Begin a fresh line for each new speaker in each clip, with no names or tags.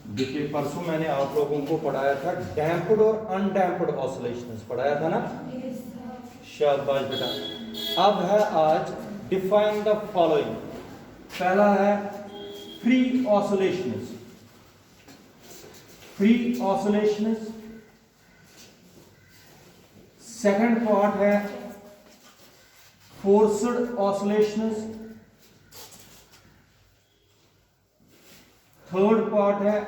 देखिए परसों मैंने आप लोगों को पढ़ाया था डैम्प्ड और अनडैम्प्ड ऑसिलेशंस पढ़ाया था ना। शाबाश बेटा। अब है आज डिफाइन द फॉलोइंग। पहला है free oscillations. Free oscillations. Second part है फोर्स्ड ऑसिलेशंस। थर्ड पार्ट है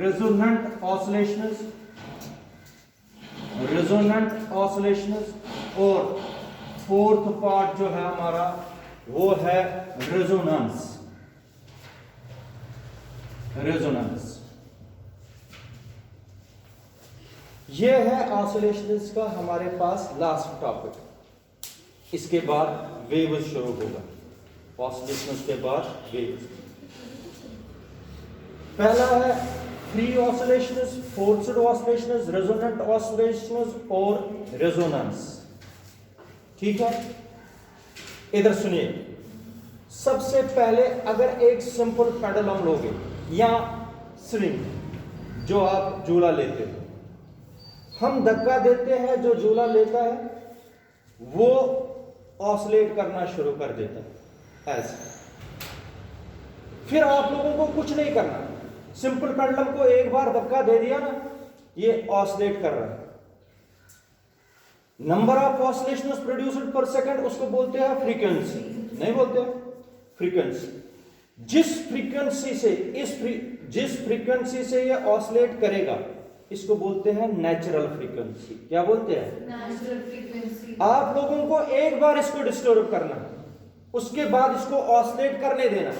रेजोनेंट ऑसिलेशंस। Resonant oscillations. और फोर्थ पार्ट जो है हमारा वो है रेजोनेंस। रेजोनेंस ये है ऑसिलेशंस का हमारे पास लास्ट टॉपिक। इसके बाद वेव्स शुरू होगा। ऑसिलेशंस के बाद वेव्स। पहला है free oscillations, forced oscillations, resonant oscillations और रेजोनेंस। ठीक है, इधर सुनिए। सबसे पहले अगर एक सिंपल पेंडुलम लोगे या स्विंग जो आप झूला लेते हो, हम धक्का देते हैं, जो झूला लेता है वो ऑसिलेट करना शुरू कर देता है ऐसे। फिर आप लोगों को कुछ नहीं करना। सिंपल पेंडुलम को एक बार धक्का दे दिया ना, ये ऑसिलेट कर रहा है। नंबर ऑफ ऑसिलेशंस प्रोड्यूस्ड पर सेकंड उसको बोलते हैं फ्रीक्वेंसी। नहीं बोलते फ्रीक्वेंसी। जिस फ्रीक्वेंसी से जिस फ्रीक्वेंसी से ये ऑसिलेट करेगा इसको बोलते हैं नेचुरल फ्रीक्वेंसी। क्या बोलते हैं? Natural frequency. आप लोगों को एक बार इसको डिस्टर्ब करना, उसके बाद इसको ऑसिलेट करने देना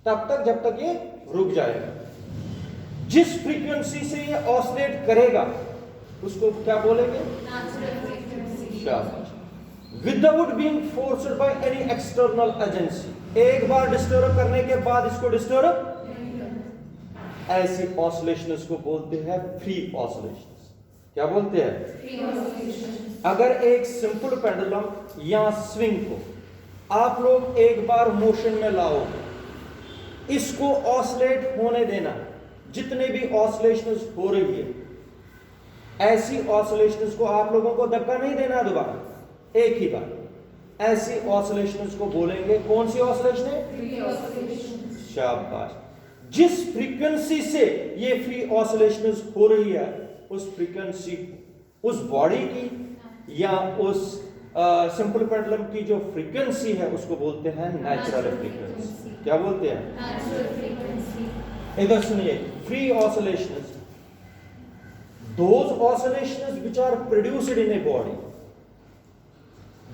तब तक जब तक ये रुक जाएगा। जिस फ्रीक्वेंसी से ये ऑसिलेट करेगा उसको क्या बोलेंगे? Natural frequency. शाबाश। Without being forced by any external agency. एक बार डिस्टर्ब करने के बाद इसको डिस्टर्ब, ऐसी ऑसिलेशंस को बोलते हैं फ्री ऑसिलेशंस। क्या बोलते हैं? Free oscillations. अगर एक सिंपल पेंडुलम या स्विंग को आप लोग एक बार मोशन में लाओ, इसको ऑसिलेट होने देना, जितने भी ऑसिलेशंस हो रही है, ऐसी ऑसिलेशंस को आप लोगों को धक्का नहीं देना दोबारा, एक ही बार। ऐसी ऑसिलेशंस को बोलेंगे कौन सी ऑसिलेशन है? Free oscillation. शाबाश। जिस फ्रीक्वेंसी से ये फ्री ऑसिलेशंस हो रही है उस फ्रीक्वेंसी, उस बॉडी की या उस सिंपल पेंडुलम की जो फ्रीक्वेंसी है उसको बोलते हैं नेचुरल फ्रीक्वेंसी। क्या बोलते हैं? Natural frequency. इधर सुनिए। Free oscillations, those oscillations which are produced in a body,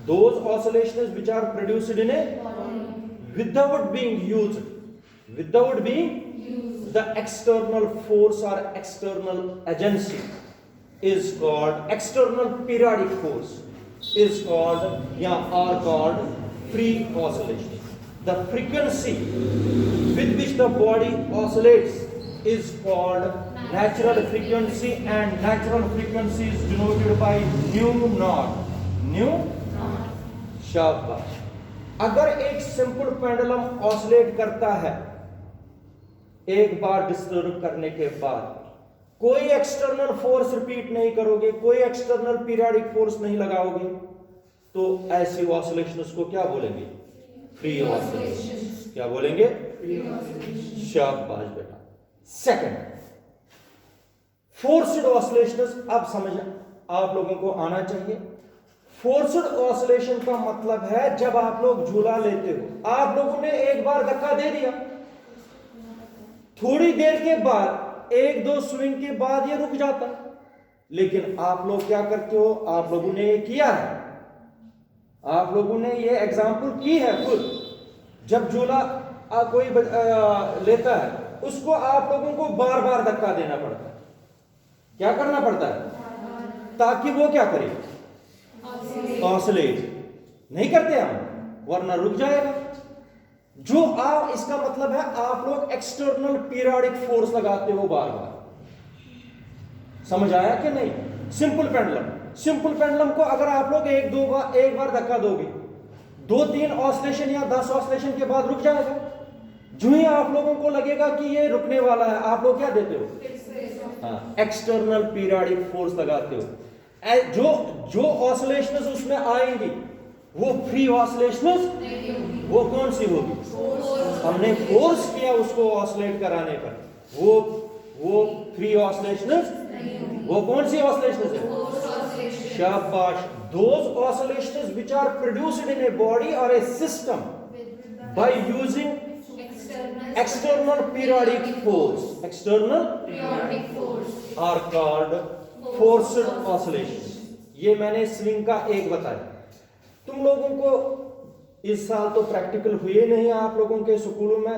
those oscillations which are produced in a without being used, without being the external force or external agency is called external periodic force is called are called free oscillation. The frequency with which the body oscillates is called natural frequency, and natural frequency is denoted by nu naught. Nu naught. शाबाश। अगर एक simple pendulum oscillate करता है, एक बार disturb करने के बाद कोई एक्सटर्नल फोर्स रिपीट नहीं करोगे, कोई एक्सटर्नल पीरियडिक फोर्स नहीं लगाओगे, तो ऐसी ऑसिलेशंस को क्या बोलेंगे? Free oscillation. क्या बोलेंगे? Free oscillation. शाबाश बेटा। Second, forced oscillations. अब समझ आप लोगों को आना चाहिए। फोर्स्ड ऑसिलेशन का मतलब है जब आप लोग झूला लेते हो, आप लोगों ने एक बार धक्का दे दिया, थोड़ी देर के बाद एक दो स्विंग के बाद ये रुक जाता, लेकिन आप लोग क्या करते हो? आप लोगों ने ये किया है, आप लोगों ने ये एग्जाम्पल की है खुद। जब झूला कोई लेता है उसको आप लोगों को बार बार धक्का देना पड़ता है। क्या करना पड़ता है? ताकि वो क्या करे? ऑसिलेट। नहीं करते हम, वरना रुक जाएगा। जो आप, इसका मतलब है आप लोग एक्सटर्नल पीरियडिक फोर्स लगाते हो बार बार। समझ आया कि नहीं? सिंपल पेंडुलम को अगर आप लोग एक बार धक्का दोगे, 2-3 ऑसिलेशन या 10 ऑसिलेशन के बाद रुक जाएगा। जो ही आप लोगों को लगेगा कि ये रुकने वाला है, आप लोग क्या देते हो? हाँ, एक्सटर्नल पीरियोडिक फोर्स लगाते हो। जो ऑसिलेशंस उसमें आएंगी वो फ्री ऑसिलेशंस वो कौन सी होगी? हमने फोर्स किया उसको ऑसिलेट कराने पर, वो फ्री ऑसिलेशंस वो कौन सी ऑसिलेशंस है? शाबाश। Those oscillations which are produced in a body और a system by using external periodic force are called forced oscillations। ये मैंने स्विंग का एक बताया। तुम लोगों को इस साल तो प्रैक्टिकल हुए नहीं आप लोगों के स्कूलों में,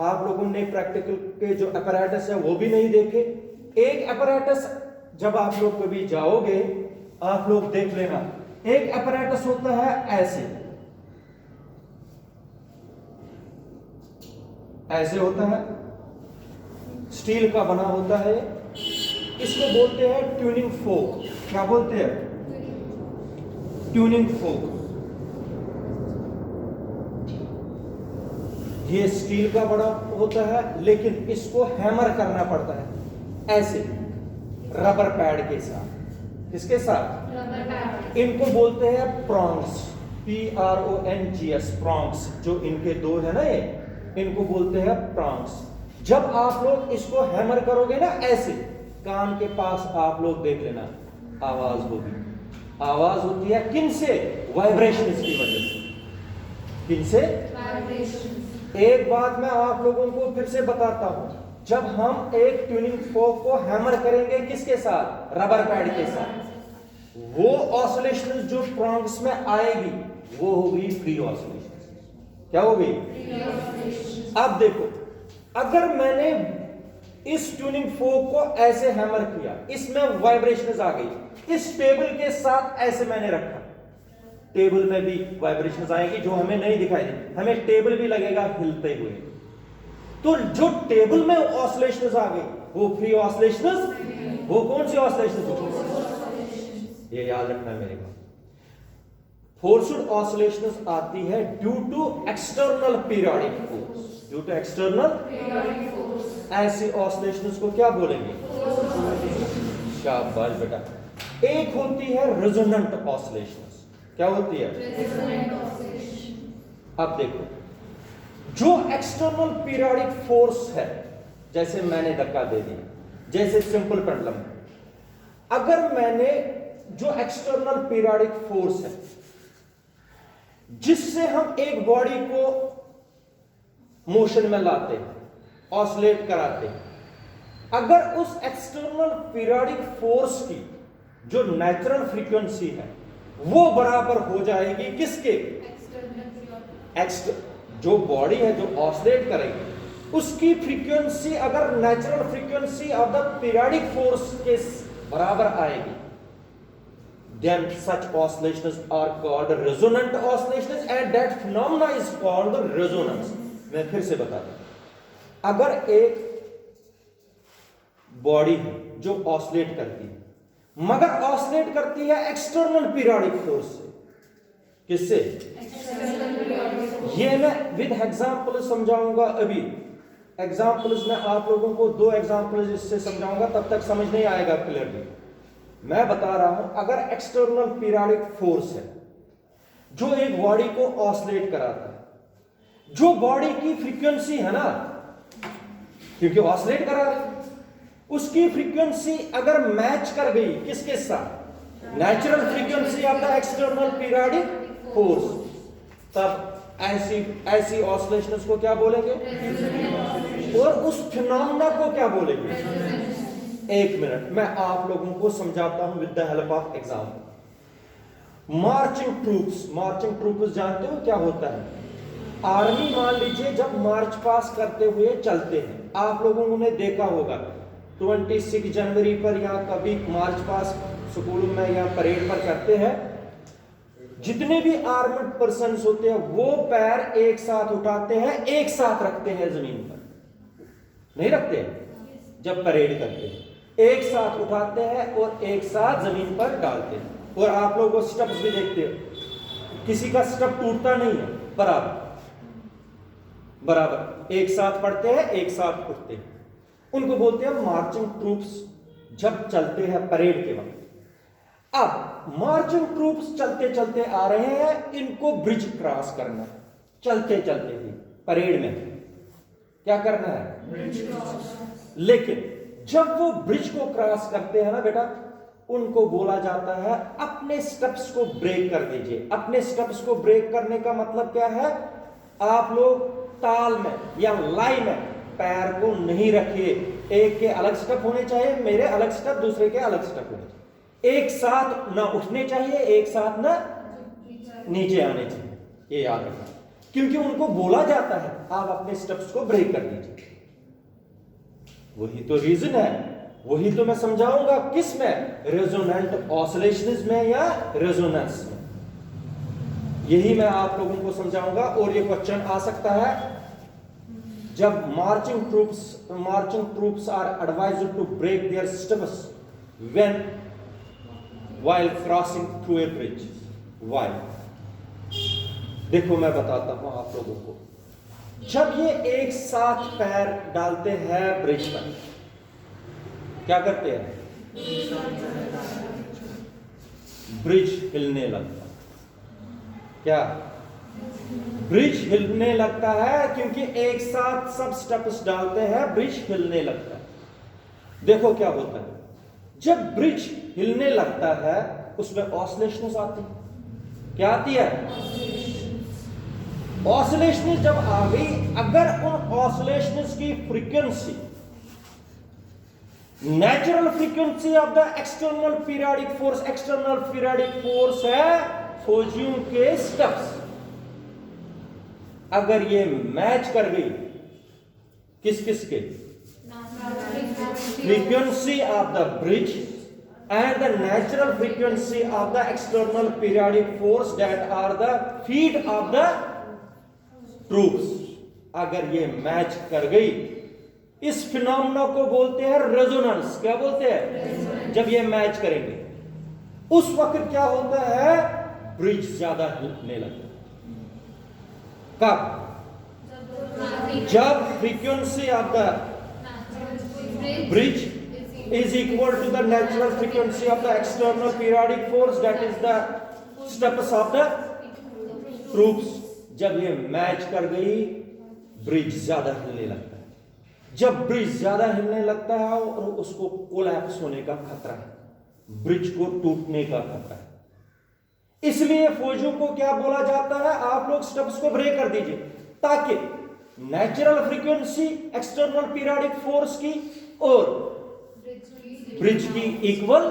आप लोगों ने प्रैक्टिकल के जो अपैरेटस है वो भी नहीं देखे। एक अपैरेटस जब आप लोग कभी जाओगे आप लोग देख लेना, एक अपैरेटस होता है ऐसे होता है, स्टील का बना होता है, इसको बोलते हैं ट्यूनिंग फोक। क्या बोलते हैं? ट्यूनिंग फोक। ये स्टील का बड़ा होता है लेकिन इसको हैमर करना पड़ता है ऐसे रबर पैड के साथ। किसके साथ? Rubber pad. इनको बोलते हैं प्रॉन्ग्स, PRONGS, प्रॉन्ग्स। जो इनके दो है ना ये, इनको बोलते हैं प्रॉन्ग्स। जब आप लोग इसको हैमर करोगे ना ऐसे, कान के पास आप लोग देख लेना आवाज होगी। आवाज होती है किन से? वाइब्रेशन की वजह से। किन से? वाइब्रेशन। एक बात मैं आप लोगों को फिर से बताता हूं, जब हम एक ट्यूनिंग फोक को हैमर करेंगे किसके साथ? रबर पैड के साथ, वो ऑसिलेशन जो प्रॉन्ग्स में आएगी वो होगी फ्री ऑसिलेशन। क्या होगी? अब देखो, अगर मैंने इस ट्यूनिंग फोक को ऐसे हैमर किया, इसमें वाइब्रेशंस आ गई, इस टेबल के साथ ऐसे मैंने रखा, टेबल में भी वाइब्रेशंस आएंगी जो हमें नहीं दिखाई दे, हमें टेबल भी लगेगा हिलते हुए। तो जो टेबल में ऑसिलेशंस आ गई वो फ्री ऑसिलेशंस, वो कौन सी ऑसिलेशंस? ये याद रखना है मेरे को। फोर्स्ड ऑसिलेशंस आती है due to external periodic force. Due to external periodic force ऐसी ऑसिलेशंस को क्या बोलेंगे? शाबाश बेटा। एक होती है रेजोनेंट ऑसिलेशंस। क्या होती है? Resonant oscillation. अब देखो, जो एक्सटर्नल पीरियोडिक फोर्स है, जैसे मैंने धक्का दे दिया, जैसे सिंपल पेंडुलम, अगर मैंने जो एक्सटर्नल पीरियोडिक फोर्स है जिससे हम एक बॉडी को मोशन में लाते हैं, ऑसिलेट कराते हैं, अगर उस एक्सटर्नल पीरियोडिक फोर्स की जो नेचुरल फ्रीक्वेंसी है वो बराबर हो जाएगी किसके? जो बॉडी है जो ऑसिलेट करेगी उसकी फ्रीक्वेंसी अगर natural frequency of the periodic force के बराबर आएगी, then such oscillations are called resonant oscillations and that phenomena is called resonance। मैं फिर से बता दूं, अगर एक बॉडी है जो ऑसिलेट करती है मगर ऑसिलेट करती है एक्सटर्नल पीरियोडिक फोर्स से, किससे? ये मैं विद एग्जांपल समझाऊंगा। अभी एग्जांपल्स में आप लोगों को दो एग्जांपल्स इससे समझाऊंगा, तब तक समझ नहीं आएगा क्लियरली। मैं बता रहा हूं, अगर एक्सटर्नल पीरियोडिक फोर्स है जो एक बॉडी को ऑसिलेट कराता है, जो बॉडी की फ्रीक्वेंसी है ना, क्योंकि ऑसिलेट करा रही, उसकी फ्रीक्वेंसी अगर मैच कर गई किसके साथ? Natural frequency of the external periodic force, तब ऐसी ऑसिलेशंस को क्या बोलेंगे? और उस फिनोमेना को क्या बोलेंगे? एक मिनट, मैं आप लोगों को समझाता हूं with the help of example. Marching troops जानते हो क्या होता है? आर्मी मान लीजिए जब मार्च पास करते हुए चलते हैं, आप लोगों ने देखा होगा 26 जनवरी पर या कभी मार्च पास स्कूल में या परेड पर करते हैं, जितने भी आर्मड पर्सन होते हैं वो पैर एक साथ उठाते हैं, एक साथ रखते हैं जमीन पर, नहीं रखते हैं? जब परेड करते हैं एक साथ उठाते हैं और एक साथ जमीन पर डालते हैं। और आप लोगों को स्टेप्स भी देखते हो, किसी का स्टेप टूटता नहीं है बराबर। बराबर एक साथ पढ़ते हैं, एक साथ उठते हैं, उनको बोलते हैं मार्चिंग ट्रूप्स जब चलते हैं परेड के वक्त। अब मार्चिंग ट्रूप्स चलते चलते आ रहे हैं, इनको ब्रिज क्रॉस करना है, चलते चलते ही परेड में क्या करना है, ब्रिज क्रॉस। लेकिन जब वो ब्रिज को क्रॉस करते हैं ना बेटा, उनको बोला जाता है अपने स्टेप्स को ब्रेक कर दीजिए। अपने स्टेप्स को ब्रेक करने का मतलब क्या है, आप लोग ताल में या लाइन में पैर को नहीं रखिए, एक के अलग स्टेप होने चाहिए, मेरे अलग स्टेप, दूसरे के अलग स्टेप होने चाहिए, एक साथ ना उठने चाहिए, एक साथ ना नीचे आने चाहिए, ये याद रखना, क्योंकि उनको बोला जाता है आप अपने स्टेप्स को ब्रेक कर दीजिए। वही तो रीजन है, वही तो मैं समझाऊंगा किस में, रेजोनेंट ऑसिलेशंस में या रेजोनेंस में, यही मैं आप लोगों को समझाऊंगा। और ये क्वेश्चन आ सकता है जब marching troops are advised to break their steps when while crossing through a bridge. Why? देखो मैं बताता हूं आप लोगों को, जब ये एक साथ पैर डालते हैं ब्रिज पर, क्या करते हैं, ब्रिज हिलने लगता है। क्या ब्रिज हिलने लगता है, क्योंकि एक साथ सब स्टेप्स डालते हैं, ब्रिज हिलने लगता है। देखो क्या होता है, जब ब्रिज हिलने लगता है उसमें ऑसिलेशंस आती है। क्या आती है, ऑसिलेशंस जब आ गई, अगर उन ऑसिलेशंस की frequency natural frequency of the external periodic force है फौजियों के स्टेप्स, अगर ये मैच कर गई किस किस के, frequency of the bridge and the natural frequency of the external periodic force that are the feet of the troops, अगर ये मैच कर गई, इस फिनोमेना को बोलते हैं रेजोनेंस। क्या बोलते हैं, जब ये मैच करेंगे उस वक्त क्या होता है, ब्रिज ज्यादा हिलने लगता है। कब, जब frequency of the bridge is equal to the natural frequency of the external periodic force, that is the steps of the troops। जब ये मैच कर गई, ब्रिज ज्यादा हिलने लगता है। जब ब्रिज ज्यादा हिलने लगता है और उसको कोलैप्स होने का खतरा है, ब्रिज को टूटने का खतरा है, इसलिए फौजियों को क्या बोला जाता है, आप लोग स्टेप्स को ब्रेक कर दीजिए, ताकि natural frequency external periodic force की और ब्रिज की इक्वल,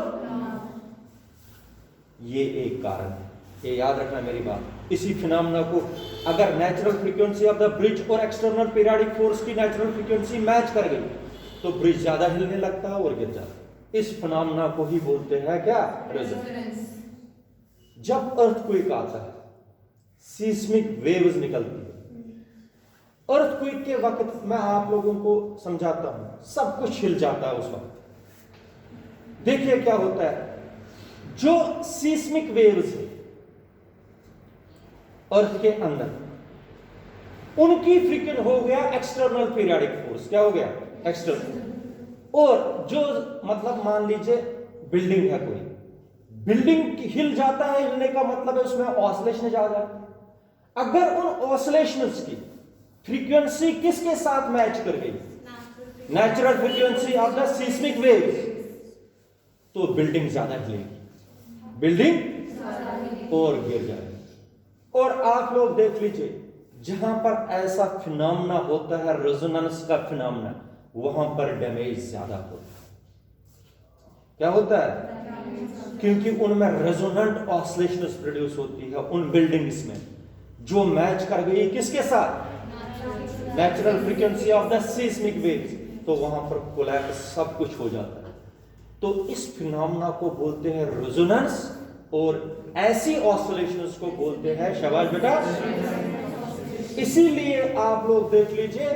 ये एक कारण है, ये याद रखना मेरी बात। इसी फिनोमेना को अगर natural frequency of the bridge और एक्सटर्नल पीरियोडिक फोर्स की नेचुरल फ्रीक्वेंसी मैच कर गई तो ब्रिज ज्यादा हिलने लगता है और गिर जाता है। इस फिनोमेना को ही बोलते हैं क्या, रेजोनेंस। जब अर्थक्वेक आता है, सीस्मिक वेव्स निकलती है, अर्थक्वेक के वक्त मैं आप लोगों को समझाता हूं, सब कुछ हिल जाता है उस वक्त। देखिए क्या होता है, जो सीस्मिक वेव्स है अर्थ के अंदर, उनकी फ्रीक्वेंसी हो गया एक्सटर्नल पीरियोडिक फोर्स। क्या हो गया, एक्सटर्नल। और जो मतलब मान लीजिए बिल्डिंग है, कोई बिल्डिंग हिल जाता है, हिलने का मतलब है उसमें ऑसिलेशन आ जाता है। अगर उन ऑसिलेशंस की फ्रीक्वेंसी किसके साथ मैच कर गई, natural frequency of the seismic waves, तो बिल्डिंग ज्यादा हिलेगी, बिल्डिंग और गिर जाएगी। और आप लोग देख लीजिए, जहां पर ऐसा फिनोमेना होता है, रेजोनेंस का फिनोमेना, वहां पर डैमेज ज्यादा होता है। क्या होता है, क्योंकि उनमें रेजोनेंट ऑसिलेशंस प्रोड्यूस होती है उन बिल्डिंग्स में, जो मैच कर गई किसके साथ, natural frequency of the seismic waves, तो वहां पर कोलैप्स सब कुछ हो जाता है। तो इस फिनोमेना को बोलते हैं रेजोनेंस, और ऐसी ऑसिलेशंस को बोलते हैं, शाबाश बेटा, इसीलिए आप लोग देख लीजिए,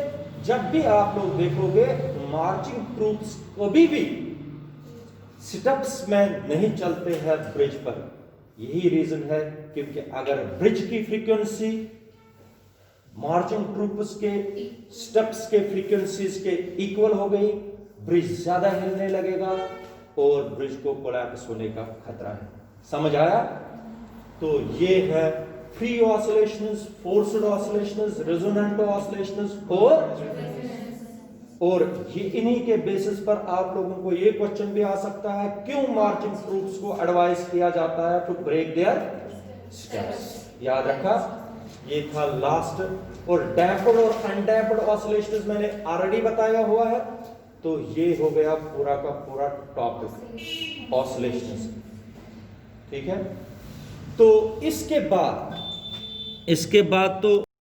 जब भी आप लोग देखोगे मार्चिंग ट्रूप्स कभी भी स्टेप्स में नहीं चलते हैं ब्रिज पर। यही रीजन है, क्योंकि अगर ब्रिज की फ्रीक्वेंसी मार्चिंग ट्रूप्स के स्टेप्स के फ्रीक्वेंसीज के इक्वल हो गई, ब्रिज ज्यादा हिलने लगेगा और ब्रिज को कोलैप्स होने का खतरा है। समझ आया? तो ये है free oscillations, forced oscillations, resonant oscillations और ये इन्हीं के बेसिस पर आप लोगों को ये क्वेश्चन भी आ सकता है, क्यों मार्चिंग ट्रूप्स को एडवाइस किया जाता है टू ब्रेक देयर स्टेप्स। याद रखा? ये था लास्ट। और डैम्प्ड और अनडैम्प्ड ऑसिलेशंस मैंने ऑलरेडी बताया हुआ है। तो ये हो गया पूरा का पूरा टॉपिक ऑसिलेशंस। ठीक है? तो इसके बाद तो